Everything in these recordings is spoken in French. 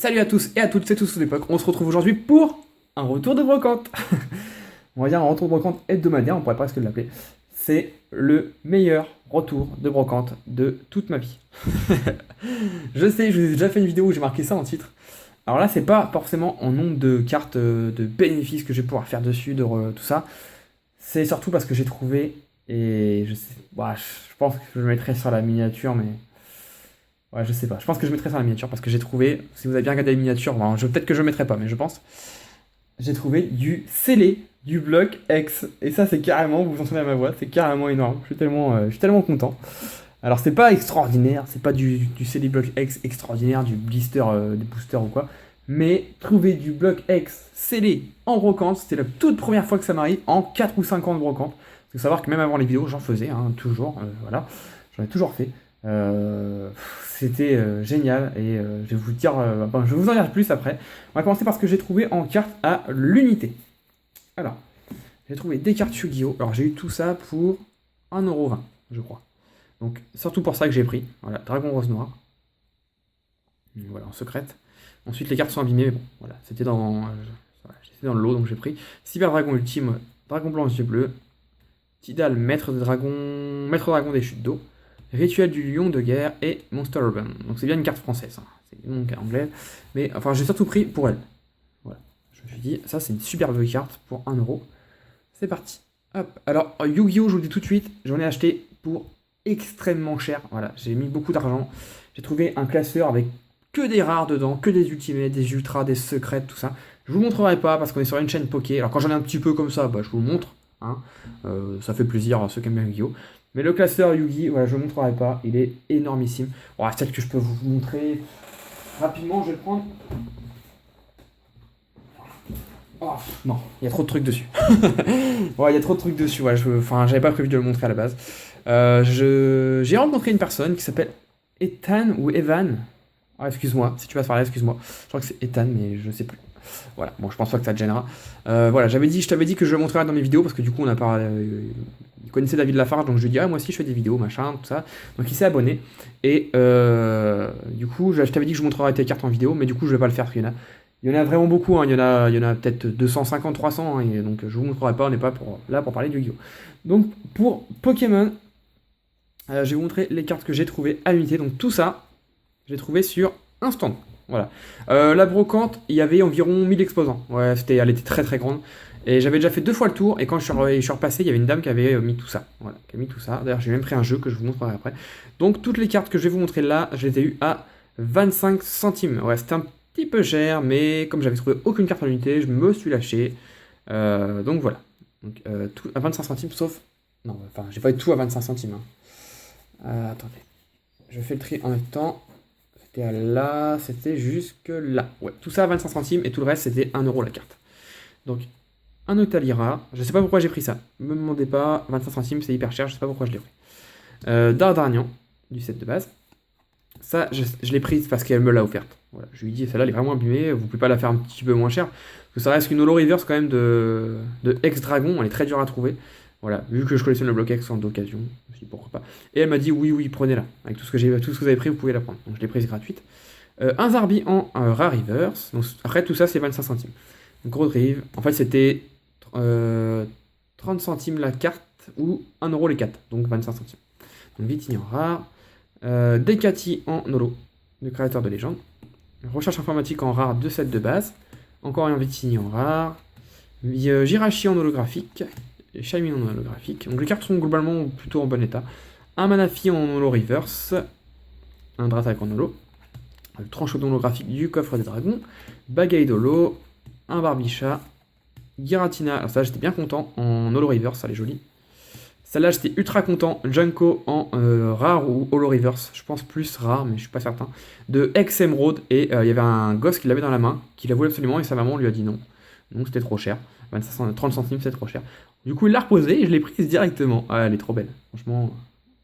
Salut à tous et à toutes, c'est tous sous l'époque. On se retrouve aujourd'hui pour un retour de brocante. On va dire un retour de brocante hebdomadaire, on pourrait presque l'appeler. C'est le meilleur retour de brocante de toute ma vie. Je sais, je vous ai déjà fait une vidéo où j'ai marqué ça en titre. Alors là, c'est pas forcément en nombre de cartes de bénéfices que je vais pouvoir faire dessus, tout ça. C'est surtout parce que j'ai trouvé, et je sais, je pense que je le mettrai sur la miniature, mais ouais, je sais pas. Je pense que je mettrai ça dans la miniature parce que j'ai trouvé, si vous avez bien regardé les miniatures, peut-être que je ne mettrai pas, mais je pense, j'ai trouvé du scellé du bloc X. Et ça, c'est carrément, vous vous entendez à ma voix, c'est carrément énorme. Je suis tellement content. Alors, c'est pas extraordinaire, c'est pas du scellé bloc X extraordinaire, du blister, des boosters ou quoi. Mais trouver du bloc X scellé en brocante, c'était la toute première fois que ça m'arrive en 4 ou 5 ans de brocante. Il faut savoir que même avant les vidéos, j'en faisais, hein, toujours, voilà. J'en ai toujours fait. C'était génial et je vais vous dire, je vais vous en dire plus après. On va commencer par ce que j'ai trouvé en carte à l'unité. Alors, j'ai trouvé des cartes Yu-Gi-Oh! Alors, j'ai eu tout ça pour 1,20€, je crois. Donc, surtout pour ça que j'ai pris. Voilà, Dragon Rose Noir. Voilà, en secrète. Ensuite, les cartes sont abîmées, mais bon, voilà, c'était dans le lot, donc j'ai pris Cyber Dragon Ultime, Dragon Blanc aux yeux bleus, Tidal, Maître Dragon des chutes d'eau, Rituel du lion de guerre et Monster Urban. Donc c'est bien une carte française, hein. C'est une carte anglaise. Mais enfin, j'ai surtout pris pour elle. Voilà. Je me suis dit, ça c'est une superbe carte pour 1€. C'est parti. Hop. Alors, Yu-Gi-Oh! Je vous le dis tout de suite, j'en ai acheté pour extrêmement cher. Voilà, j'ai mis beaucoup d'argent. J'ai trouvé un classeur avec que des rares dedans, que des ultimates, des ultras, des secrètes, tout ça. Je vous montrerai pas parce qu'on est sur une chaîne poké. Alors quand j'en ai un petit peu comme ça, je vous le montre. Hein. Ça fait plaisir à ceux qui aiment bien Yu-Gi-Oh! Mais le classeur Yugi, voilà, je ne le montrerai pas, il est énormissime. Bon, peut-être que je peux vous montrer rapidement, je vais le prendre. Oh, non, il y a trop de trucs dessus. Ouais, il y a trop de trucs dessus, ouais, j'avais pas prévu de le montrer à la base. J'ai rencontré une personne qui s'appelle Ethan ou Evan. Ah, excuse-moi, si tu passes par là, excuse-moi. Je crois que c'est Ethan, mais je sais plus. Voilà, bon, je pense pas que ça te gênera. Voilà, je t'avais dit que je le montrerais dans mes vidéos parce que du coup, on a pas. Il connaissait David Lafarge, donc je lui ai dit, ah, moi aussi je fais des vidéos, machin, tout ça. Donc il s'est abonné. Et du coup, je t'avais dit que je montrerais tes cartes en vidéo, mais du coup, je vais pas le faire parce qu'il y en a vraiment beaucoup. Hein. Il y en a peut-être 250, 300. Hein, et donc, je vous montrerai pas, on n'est pas là pour parler de Yu-Gi-Oh! Donc, pour Pokémon, je vais vous montrer les cartes que j'ai trouvées à l'unité. Donc, tout ça, j'ai trouvé sur un stand. Voilà. La brocante, il y avait environ 1000 exposants. Ouais, elle était très très grande. Et j'avais déjà fait 2 fois le tour. Et quand je suis repassé, il y avait une dame qui avait mis tout ça. Voilà, qui a mis tout ça. D'ailleurs, j'ai même pris un jeu que je vous montrerai après. Donc, toutes les cartes que je vais vous montrer là, je les ai eues à 25 centimes. Ouais, c'était un petit peu cher, mais comme j'avais trouvé aucune carte en unité, je me suis lâché. Donc voilà. Donc, tout à 25 centimes, sauf. Non, enfin, j'ai pas eu tout à 25 centimes. Hein. Attendez. Je fais le tri en même temps. Là, c'était jusque là. Ouais, tout ça à 25 centimes et tout le reste c'était 1€ la carte. Donc, un Octalira, je sais pas pourquoi j'ai pris ça. Ne me demandez pas, 25 centimes c'est hyper cher, je sais pas pourquoi je l'ai pris. Dardarnian, du set de base. Ça, je l'ai prise parce qu'elle me l'a offerte. Voilà, je lui ai dit, celle-là elle est vraiment abîmée, vous pouvez pas la faire un petit peu moins cher. Parce que ça reste une Holo Reverse quand même de Ex-Dragon, elle est très dure à trouver. Voilà, vu que je collectionne le bloc X en d'occasion, je me suis dit pourquoi pas. Et elle m'a dit oui, prenez-la. Avec tout ce que vous avez pris, vous pouvez la prendre. Donc je l'ai prise gratuite. Un Zarbi en Rare Reverse. Donc, après tout ça, c'est 25 centimes. Gros Drive. En fait, c'était 30 centimes la carte ou 1€ les 4. Donc 25 centimes. Donc Vitini en rare. Dekati en holo, de créateur de légende. Recherche informatique en rare, 2 sets de base. Encore un Vitini en rare. Jirachi en holographique. Shaymin en holographique. Donc les cartes sont globalement plutôt en bon état. Un Manafi en holo reverse. Un Dratak en holo. Le tranchodon holographique du coffre des dragons. Bagaille d'holo. Un Barbicha. Giratina. Alors ça j'étais bien content en holo reverse, ça elle est jolie. Celle-là j'étais ultra content. Junko en rare ou holo reverse. Je pense plus rare, mais je suis pas certain. De Ex Emerald. Et il y avait un gosse qui l'avait dans la main. Qui la voulait absolument et sa maman lui a dit non. Donc c'était trop cher. 30 centimes c'est trop cher. Du coup, il l'a reposée et je l'ai prise directement. Ah, elle est trop belle. Franchement,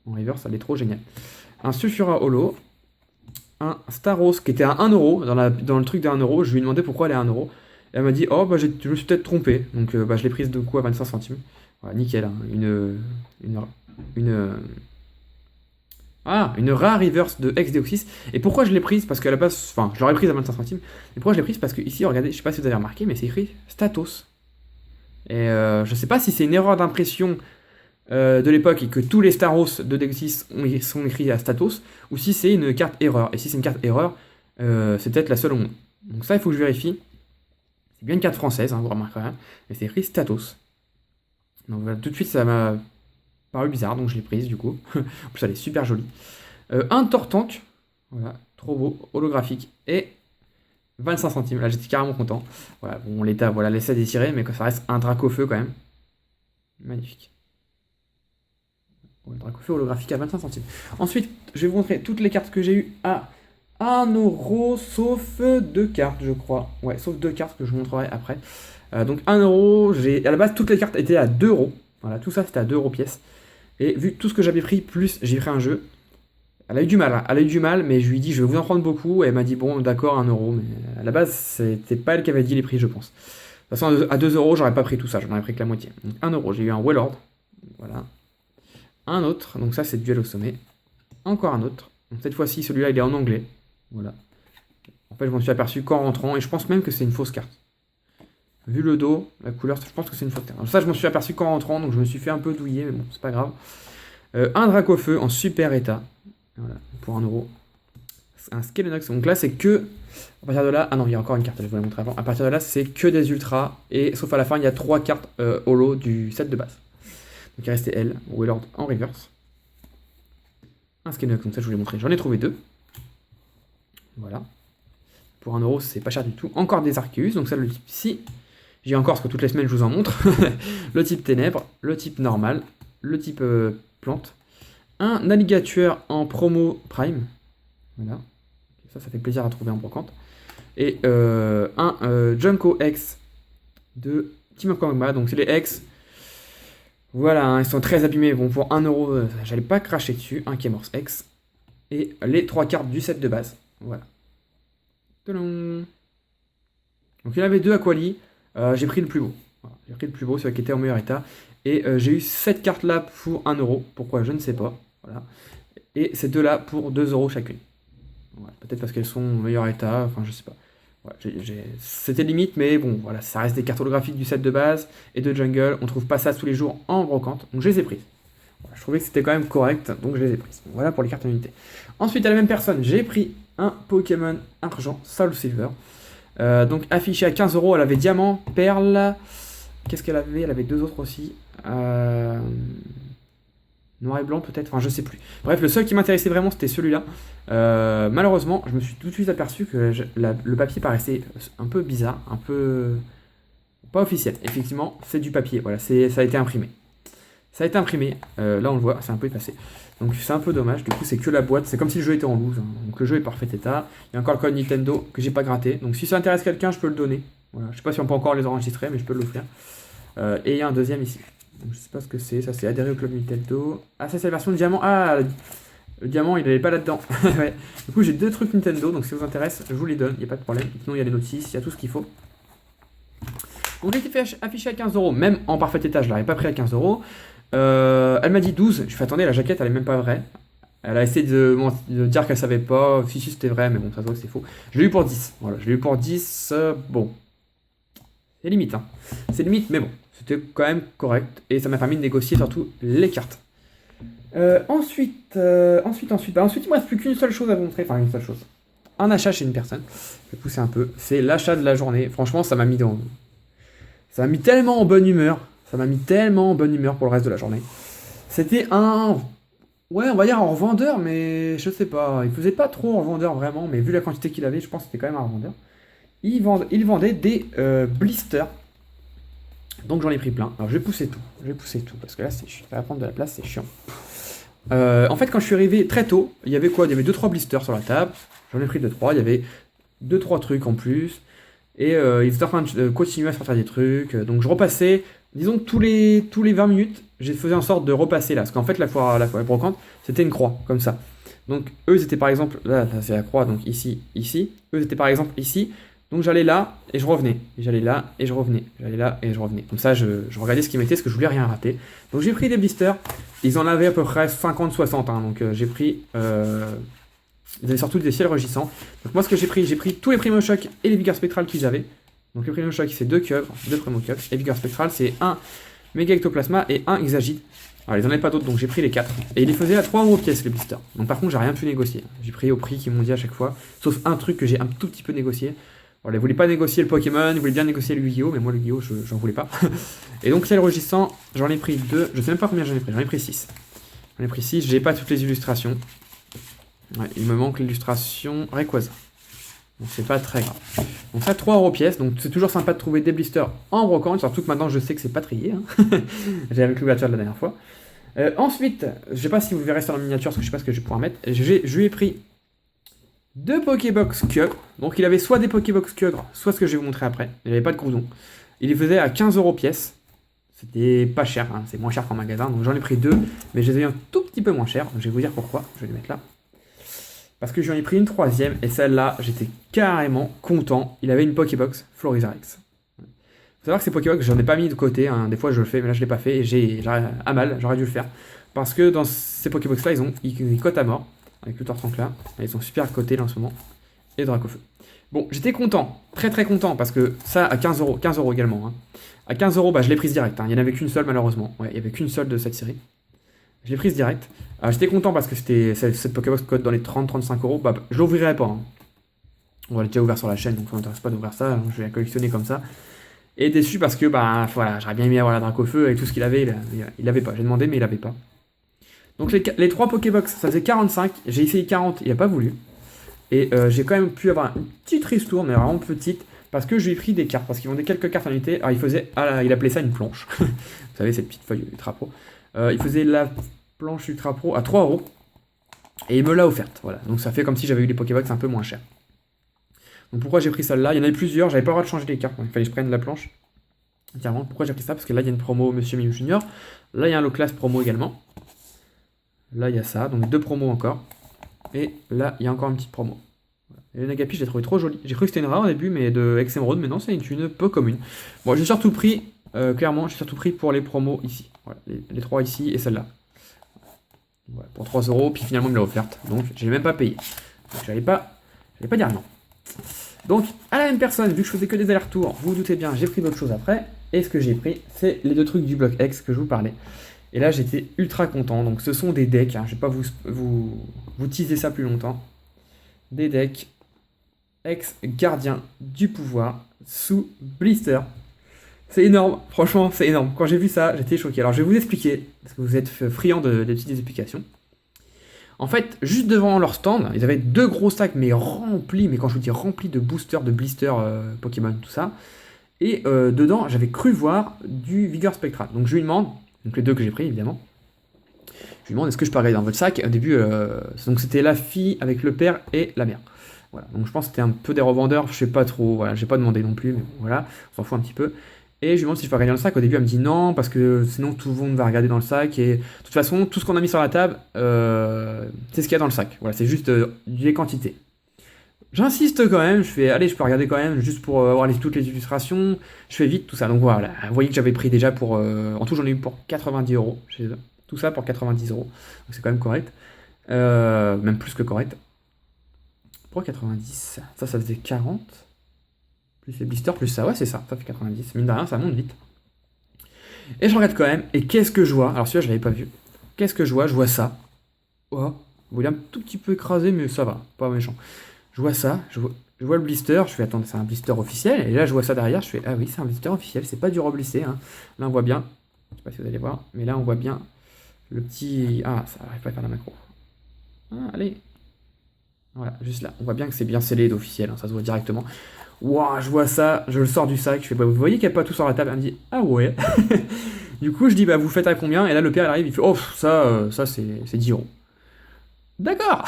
en reverse, elle est trop géniale. Un Sulfura Holo. Un Staros qui était à 1€. Dans le truc de 1€. Je lui ai demandé pourquoi elle est à 1€. Et elle m'a dit, oh, je me suis peut-être trompé. Donc, je l'ai prise de coup à 25 centimes. Voilà, nickel. Hein. Ah, une rare reverse de Ex-Deoxys. Et pourquoi je l'ai prise? Parce qu'à la base, enfin, je l'aurais prise à 25 centimes. Et pourquoi je l'ai prise? Parce que ici, regardez, je sais pas si vous avez remarqué, mais c'est écrit Statos. Et je sais pas si c'est une erreur d'impression de l'époque et que tous les Staros de Deoxys sont écrits à Statos, ou si c'est une carte erreur. Et si c'est une carte erreur, c'est peut-être la seule au monde. Donc ça, il faut que je vérifie. C'est bien une carte française, hein, vous remarquerez, mais c'est écrit Statos. Donc voilà, tout de suite, ça m'a paru bizarre, donc je l'ai prise du coup. En plus, elle est super jolie. Un Tortank, voilà, trop beau, holographique, et 25 centimes. Là, j'étais carrément content. Voilà, bon, l'état, voilà, laissez désirer, mais ça reste un Dracofeu quand même. Magnifique. Bon, le Dracofeu holographique à 25 centimes. Ensuite, je vais vous montrer toutes les cartes que j'ai eues à 1€, sauf 2 cartes, je crois. Ouais, sauf 2 cartes que je vous montrerai après. Donc 1€, à la base, toutes les cartes étaient à 2€. Voilà, tout ça, c'était à 2€ pièce. Et vu tout ce que j'avais pris, plus j'ai pris un jeu, elle a eu du mal, hein. Elle a eu du mal, mais je lui ai dit, je vais vous en prendre beaucoup. Et elle m'a dit, bon, d'accord, 1€. Mais à la base, c'était pas elle qui avait dit les prix, je pense. De toute façon, à 2€, j'aurais pas pris tout ça, j'en aurais pris que la moitié. Donc 1€, j'ai eu un Wailord. Voilà. Un autre, donc ça, c'est Duel au sommet. Encore un autre. Donc cette fois-ci, celui-là, il est en anglais. Voilà. En fait, je m'en suis aperçu qu'en rentrant, et je pense même que c'est une fausse carte. Vu le dos, la couleur, je pense que c'est une fausse carte. Alors ça, je m'en suis aperçu qu'en rentrant, donc je me suis fait un peu douiller, mais bon, c'est pas grave. Un Dracofeu en super état. Voilà, pour 1€. Un Skelenox. Donc là, c'est que. À partir de là. Ah non, il y a encore une carte, je vais vous la montrer avant. À partir de là, c'est que des ultras. Et sauf à la fin, il y a 3 cartes holo du set de base. Donc il restait elle, Wailord en reverse. Un Skelenox, donc ça, je vous l'ai montré. J'en ai trouvé 2. Voilà. Pour 1€, c'est pas cher du tout. Encore des Arceus, donc ça, le type ici. J'ai encore, parce que toutes les semaines, je vous en montre. Le type ténèbres, le type normal, le type plante. Un alligator en promo prime. Voilà. Ça fait plaisir à trouver en brocante. Et un Junko X de Team Kongma. Donc c'est les X. Voilà, hein, ils sont très abîmés. Bon, pour 1€, j'allais pas cracher dessus. Un Kemors X. Et les 3 cartes du set de base. Voilà. Tadam. Donc il y en avait 2 à Quali. J'ai pris le plus beau. Voilà, j'ai pris le plus beau, celui qui était en meilleur état. Et j'ai eu cette carte là pour 1€. Pourquoi? Je ne sais pas. Voilà. Et ces 2 là pour 2€ chacune. Voilà, peut-être parce qu'elles sont en meilleur état. Enfin, je sais pas. Voilà, c'était limite, mais bon, voilà, ça reste des cartes holographiques du set de base et de jungle. On trouve pas ça tous les jours en brocante. Donc je les ai prises. Voilà, je trouvais que c'était quand même correct, donc je les ai prises. Donc, voilà pour les cartes en unité. Ensuite, à la même personne, j'ai pris un Pokémon argent, Soul Silver. Donc affiché à 15€, elle avait diamant, perle. Qu'est-ce qu'elle avait? Elle avait 2 autres aussi. Noir et blanc peut-être, enfin je sais plus. Bref, le seul qui m'intéressait vraiment c'était celui-là. Malheureusement, je me suis tout de suite aperçu que le papier paraissait un peu bizarre, un peu pas officiel. Effectivement, c'est du papier, voilà, ça a été imprimé. Ça a été imprimé, là on le voit, c'est un peu effacé. Donc c'est un peu dommage, du coup c'est que la boîte, c'est comme si le jeu était en loose, hein. Donc le jeu est parfait état. Il y a encore le code Nintendo que j'ai pas gratté, donc si ça intéresse quelqu'un, je peux le donner. Voilà. Je sais pas si on peut encore les enregistrer, mais je peux l'offrir. Et il y a un deuxième ici. Donc, je sais pas ce que c'est, ça c'est adhéré au club Nintendo. Ah ça c'est la version de diamant, ah le diamant il n'est pas là-dedans. Ouais. Du coup j'ai 2 trucs Nintendo, donc si ça vous intéresse, je vous les donne, il n'y a pas de problème. Sinon il y a les notices, il y a tout ce qu'il faut. Donc j'ai été fait affiché à 15€, même en parfait état, je l'aurais pas pris à 15€. Elle m'a dit 12, je fais attendez, la jaquette elle est même pas vraie. Elle a essayé de dire qu'elle savait pas, si c'était vrai, mais bon, ça se voit que c'est faux. Je l'ai eu pour 10, voilà, je l'ai eu pour 10, bon. C'est limite, hein. C'est limite, mais bon, c'était quand même correct, et ça m'a permis de négocier surtout les cartes. Ensuite, il me reste plus qu'une seule chose à vous montrer, enfin une seule chose. Un achat chez une personne, je vais pousser un peu, c'est l'achat de la journée. Franchement, ça m'a mis tellement en bonne humeur. Ça m'a mis tellement en bonne humeur pour le reste de la journée. C'était ouais, on va dire un revendeur, mais je sais pas. Il faisait pas trop en revendeur vraiment, mais vu la quantité qu'il avait, je pense que c'était quand même un revendeur. Il vendait des blisters. Donc j'en ai pris plein. Alors je vais pousser tout, parce que là, ça va prendre de la place, c'est chiant. En fait, quand je suis arrivé très tôt, il y avait quoi? Il y avait 2-3 blisters sur la table. J'en ai pris 2-3. Il y avait 2-3 trucs en plus. Et ils étaient en train de continuer à sortir des trucs. Donc je repassais, disons que tous les 20 minutes, je faisais en sorte de repasser là. Parce qu'en fait, la brocante, c'était une croix, comme ça. Donc eux, ils étaient par exemple, là c'est la croix, donc ici. Eux, ils étaient par exemple ici. Donc j'allais là et je revenais. Et j'allais là et je revenais. J'allais là et je revenais. Comme ça, je regardais ce qu'ils mettaient parce que je voulais rien rater. Donc j'ai pris des blisters. Ils en avaient à peu près 50-60. Hein, donc j'ai pris... ils avaient surtout des ciels rugissants. Donc moi, ce que j'ai pris tous les Primo Shock et les Vigor Spectral qu'ils avaient. Donc le Primo Shock, c'est 2 Kyogre, 2 Primo Kyogre. Et Vigor Spectral, c'est 1 Mega Ectoplasma et 1 Exagite. Alors ils en avaient pas d'autres, donc j'ai pris les 4. Et ils les faisaient à 3 € pièce, les blisters. Donc par contre, j'ai rien pu négocier. J'ai pris au prix qu'ils m'ont dit à chaque fois. Sauf un truc que j'ai un tout petit peu négocié. Voilà, ils voulaient pas négocier le Pokémon, ils voulaient bien négocier le Yu-Gi-Oh! Mais moi, le Yu-Gi-Oh! J'en voulais pas. Et donc, ciel rugissant, j'en ai pris 2. Je sais même pas combien j'en ai pris 6. J'en ai pris 6, j'ai pas toutes les illustrations. Ouais, il me manque l'illustration Rayquaza. Donc c'est pas très grave. Donc ça, 3 € pièce. Donc c'est toujours sympa de trouver des blisters en brocante. Surtout que maintenant je sais que c'est pas trié. Hein. J'ai avec l'ouverture de la dernière fois. Ensuite, je sais pas si vous le verrez sur la miniature parce que je sais pas ce que je vais pouvoir mettre. Je lui ai pris 2 Pokébox Kyogre. Donc il avait soit des Pokébox Kyogre, soit ce que je vais vous montrer après. Il avait pas de Groudon. Il les faisait à 15 € pièce. C'était pas cher, hein. C'est moins cher qu'en magasin. Donc j'en ai pris 2, mais je les ai eu un tout petit peu moins cher. Je vais vous dire pourquoi. Je vais les mettre là. Parce que j'en ai pris une 3e, et celle-là, j'étais carrément content. Il avait une Pokébox Florizarex. Il faut savoir que ces Pokébox, j'en ai pas mis de côté. Hein. Des fois, je le fais, mais là, je l'ai pas fait. Et j'ai à mal, j'aurais dû le faire. Parce que dans ces Pokébox-là, ils cotent à mort. Avec le Tortank là. Ils sont super cotés là en ce moment. Et Dracofeu. Bon, j'étais content. Très très content. Parce que ça, à 15 €. 15 € également. Hein. À 15 €, bah, je l'ai prise direct. Hein. Il n'y en avait qu'une seule, malheureusement. Ouais, il n'y avait qu'une seule de cette série. Je l'ai prise direct. J'étais content parce que cette Pokébox cote dans les 30-35 €. Bah, je l'ouvrirai pas. Hein. On va déjà ouvert sur la chaîne, donc ça m'intéresse pas d'ouvrir ça. Donc je vais la collectionner comme ça. Et déçu parce que bah voilà, j'aurais bien aimé avoir la Dracofeu avec tout ce qu'il avait. Il avait pas. J'ai demandé, mais il avait pas. Donc les 3 Pokébox, ça faisait 45. J'ai essayé 40, il a pas voulu. Et j'ai quand même pu avoir une petite ristourne, mais vraiment petite. Parce que je lui ai pris des cartes. Parce qu'ils vendaient quelques cartes en unité. Alors il appelait ça une planche. Vous savez, cette petite feuille Ultra Pro. Il faisait la planche Ultra Pro à 3 €. Et il me l'a offerte. Voilà. Donc ça fait comme si j'avais eu les Pokébox un peu moins chers. Donc pourquoi j'ai pris celle-là? Il y en avait plusieurs. J'avais pas le droit de changer les cartes. Donc il fallait que je prenne la planche. Clairement. Pourquoi j'ai pris ça? Parce que là il y a une promo Monsieur Mew Junior. Là il y a un Low Class promo également. Là il y a ça. Donc 2 promos encore. Et là il y a encore une petite promo. Voilà. Et le Nagapi, je l'ai trouvé trop joli. J'ai cru que c'était une rare au début, mais de Emerald, mais non, c'est une peu commune. Bon, j'ai surtout pris, clairement, j'ai surtout pris pour les promos ici. Voilà, les 3 ici et celle-là. Voilà, pour 3 €, puis finalement il me l'a offerte. Donc je l'ai même pas payé. Donc j'allais pas dire non. Donc à la même personne, vu que je faisais que des allers-retours, vous vous doutez bien, j'ai pris d'autres choses après. Et ce que j'ai pris, c'est les 2 trucs du bloc X que je vous parlais. Et là j'étais ultra content. Donc ce sont des decks, hein. Je vais pas vous teaser ça plus longtemps. Des decks ex gardien du pouvoir sous blister. C'est énorme, franchement, c'est énorme. Quand j'ai vu ça, j'étais choqué. Alors, je vais vous expliquer, parce que vous êtes friands des petites explications. En fait, juste devant leur stand, ils avaient 2 gros sacs, mais remplis, mais quand je vous dis remplis de boosters, de blisters Pokémon, tout ça. Et dedans, j'avais cru voir du Vigor Spectral. Donc, je lui demande, donc les 2 que j'ai pris, évidemment. Je lui demande, est-ce que je peux regarder dans votre sac? Au début, donc c'était la fille avec le père et la mère. Voilà, donc je pense que c'était un peu des revendeurs, je sais pas trop, voilà, j'ai pas demandé non plus, mais bon, voilà, on s'en fout un petit peu. Et je lui demande si je peux regarder dans le sac. Au début, elle me dit non, parce que sinon tout le monde va regarder dans le sac. Et de toute façon, tout ce qu'on a mis sur la table, c'est ce qu'il y a dans le sac. Voilà, c'est juste les quantités. J'insiste quand même, je fais allez, je peux regarder quand même, juste pour avoir toutes les illustrations. Je fais vite tout ça. Donc voilà, vous voyez que j'avais pris déjà pour. En tout, j'en ai eu pour 90 € chez eux. Tout ça pour 90 €. Donc c'est quand même correct. Même plus que correct. Pour 90, ça faisait 40. Plus les blisters, plus ça, ouais c'est ça fait 90. Mine de rien, ça monte vite. Et je regarde quand même, et qu'est-ce que je vois? Alors celui-là, je l'avais pas vu. Qu'est-ce que je vois? Je vois ça. Oh, vous voyez un tout petit peu écrasé, mais ça va, pas méchant. Je vois ça, je vois le blister, je fais attends, c'est un blister officiel. Et là, je vois ça derrière, je fais ah oui, c'est un blister officiel, c'est pas du reblissé. Hein. Là, on voit bien, je sais pas si vous allez voir, mais là, on voit bien le petit. Ah, ça n'arrive pas à faire la macro. Ah, allez. Voilà, juste là, on voit bien que c'est bien scellé d'officiel, hein, ça se voit directement. Waouh, je vois ça, je le sors du sac, je fais bah, vous voyez qu'il n'y a pas tout sur la table, elle me dit ah ouais. Du coup, je dis bah vous faites à combien? Et là, le père il arrive, il fait oh ça c'est 10 €. D'accord.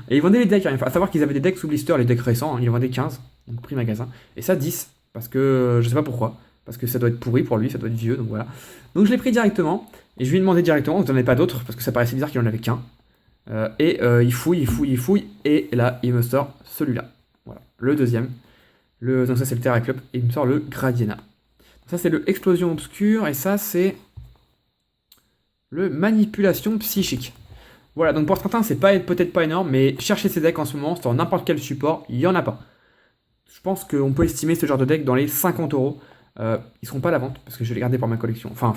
Et ils vendaient les decks, hein. À savoir qu'ils avaient des decks sous blister, les decks récents, hein, ils vendaient 15, donc prix magasin. Et ça 10, parce que je sais pas pourquoi, parce que ça doit être pourri pour lui, ça doit être vieux, donc voilà. Donc je l'ai pris directement, et je lui ai demandé directement, vous n'en avez pas d'autres, parce que ça paraissait bizarre qu'il en avait qu'un. Il fouille, et là, il me sort celui-là. Voilà, le deuxième. Donc ça c'est le Terra Club, et il me sort le Gradiena. Ça c'est le Explosion Obscure, et ça c'est le Manipulation Psychique. Voilà, donc pour certains c'est peut-être pas énorme, mais cherchez ces decks en ce moment, sur n'importe quel support, il n'y en a pas. Je pense qu'on peut estimer ce genre de deck dans les 50 euros. Ils seront pas à la vente, parce que je vais les garder pour ma collection. Enfin,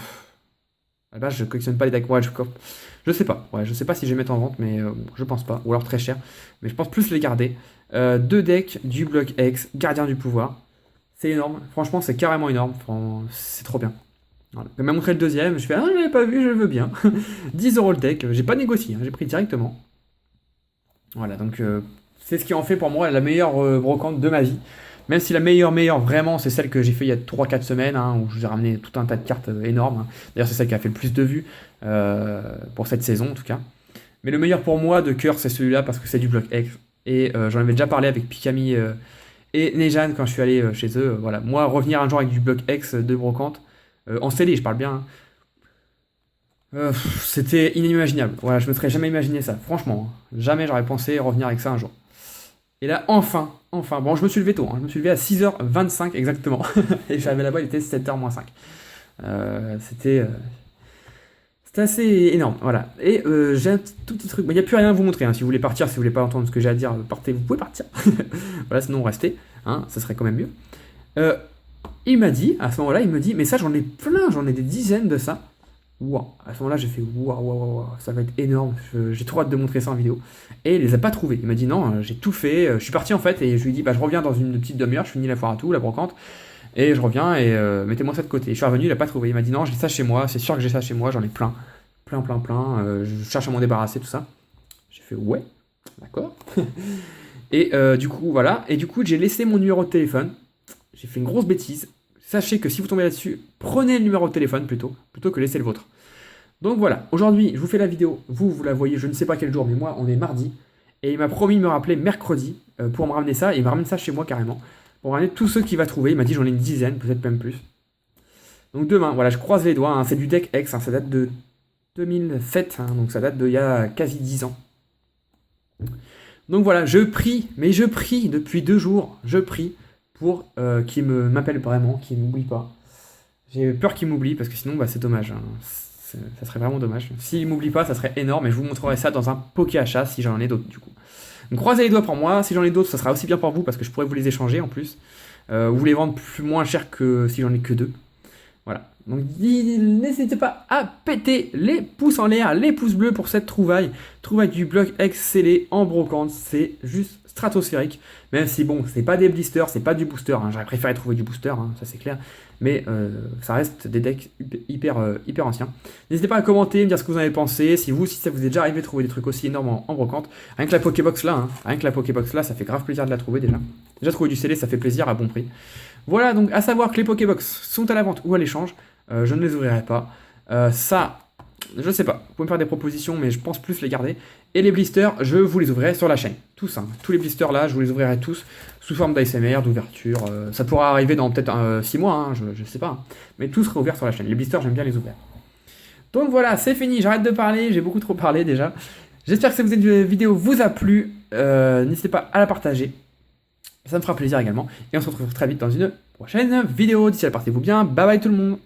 à la base je collectionne pas les decks, ouais, je sais pas. Ouais, je sais pas si je vais mettre en vente, mais je pense pas. Ou alors très cher. Mais je pense plus les garder. Deux decks du bloc X, Gardien du Pouvoir. C'est énorme. Franchement, c'est carrément énorme. C'est trop bien. Voilà. Il m'a montré le deuxième. Je fais, ah, je l'avais pas vu, je veux bien. 10 euros le deck. J'ai pas négocié, hein, j'ai pris directement. Voilà, donc c'est ce qui en fait pour moi la meilleure brocante de ma vie. Même si la meilleure vraiment, c'est celle que j'ai fait il y a 3-4 semaines, hein, où je vous ai ramené tout un tas de cartes énormes. Hein. D'ailleurs, c'est celle qui a fait le plus de vues pour cette saison, en tout cas. Mais le meilleur pour moi de cœur, c'est celui-là, parce que c'est du bloc X. Et j'en avais déjà parlé avec Pikami et Nejan quand je suis allé chez eux. Voilà. Moi, revenir un jour avec du bloc X de brocante, en scellé, je parle bien. C'était inimaginable. Voilà, je me serais jamais imaginé ça, franchement. Hein. Jamais j'aurais pensé revenir avec ça un jour. Et là, enfin, bon, je me suis levé tôt, hein. Je me suis levé à 6h25 exactement. Et j'arrivais là-bas, il était 7h moins 5. C'était assez énorme, voilà. Et j'ai un tout petit truc, il n'y a plus rien à vous montrer, hein. Si vous voulez partir, si vous voulez pas entendre ce que j'ai à dire, partez, vous pouvez partir. Voilà, sinon restez, hein, ça serait quand même mieux. Il m'a dit, à ce moment-là, il me dit, mais ça j'en ai plein, j'en ai des dizaines de ça. Waouh, à ce moment-là, j'ai fait waouh, ça va être énorme. J'ai trop hâte de montrer ça en vidéo. Et il les a pas trouvés. Il m'a dit non, j'ai tout fait. Je suis parti en fait et je lui ai dit, bah, je reviens dans une petite demi-heure. Je finis la foire à tout, la brocante. Et je reviens et mettez-moi ça de côté. Je suis revenu, il a pas trouvé. Il m'a dit non, j'ai ça chez moi. C'est sûr que j'ai ça chez moi. J'en ai plein. Plein. Je cherche à m'en débarrasser, tout ça. J'ai fait ouais, d'accord. Et du coup, voilà. Et du coup, j'ai laissé mon numéro de téléphone. J'ai fait une grosse bêtise. Sachez que si vous tombez là-dessus, prenez le numéro de téléphone plutôt que laisser le vôtre. Donc voilà, aujourd'hui, je vous fais la vidéo. Vous la voyez, je ne sais pas quel jour, mais moi, on est mardi. Et il m'a promis de me rappeler mercredi pour me ramener ça. Et il m'a ramené ça chez moi carrément. Pour me ramener tous ceux qu'il va trouver. Il m'a dit j'en ai une dizaine, peut-être même plus. Donc demain, voilà, je croise les doigts. Hein, c'est du deck X, hein, ça date de 2007. Hein, donc ça date d'il y a quasi 10 ans. Donc voilà, je prie depuis 2 jours. Je prie pour qu'il m'appelle vraiment, qu'il ne m'oublie pas. J'ai peur qu'il m'oublie parce que sinon bah, c'est dommage. Hein. Ça serait vraiment dommage. S'il m'oublie pas, ça serait énorme et je vous montrerai ça dans un poké achat si j'en ai d'autres du coup. Donc croisez les doigts pour moi. Si j'en ai d'autres, ça sera aussi bien pour vous parce que je pourrais vous les échanger en plus. Vous les vendre moins cher que si j'en ai que 2. Voilà. Donc n'hésitez pas à péter les pouces en l'air, les pouces bleus pour cette trouvaille. Trouvaille du bloc X scellé en brocante. C'est juste stratosphérique. Même si bon, c'est pas des blisters, c'est pas du booster. Hein. J'aurais préféré trouver du booster, hein, ça c'est clair. Mais ça reste des decks hyper anciens. N'hésitez pas à commenter, me dire ce que vous en avez pensé. Si ça vous est déjà arrivé de trouver des trucs aussi énormes en brocante. Rien que la Pokébox là, ça fait grave plaisir de la trouver déjà. Déjà trouver du scellé, ça fait plaisir à bon prix. Voilà, donc à savoir que les Pokébox sont à la vente ou à l'échange. Je ne les ouvrirai pas. Ça, je sais pas. Vous pouvez me faire des propositions, mais je pense plus les garder. Et les blisters, je vous les ouvrirai sur la chaîne. Tous, hein. Tous les blisters là, je vous les ouvrirai tous sous forme d'ASMR, d'ouverture. Ça pourra arriver dans peut-être 6 mois, hein, je sais pas. Hein. Mais tout sera ouvert sur la chaîne. Les blisters, j'aime bien les ouvrir. Donc voilà, c'est fini. J'arrête de parler. J'ai beaucoup trop parlé déjà. J'espère que cette vidéo vous a plu. N'hésitez pas à la partager. Ça me fera plaisir également. Et on se retrouve très vite dans une prochaine vidéo. D'ici là, portez-vous bien. Bye bye tout le monde.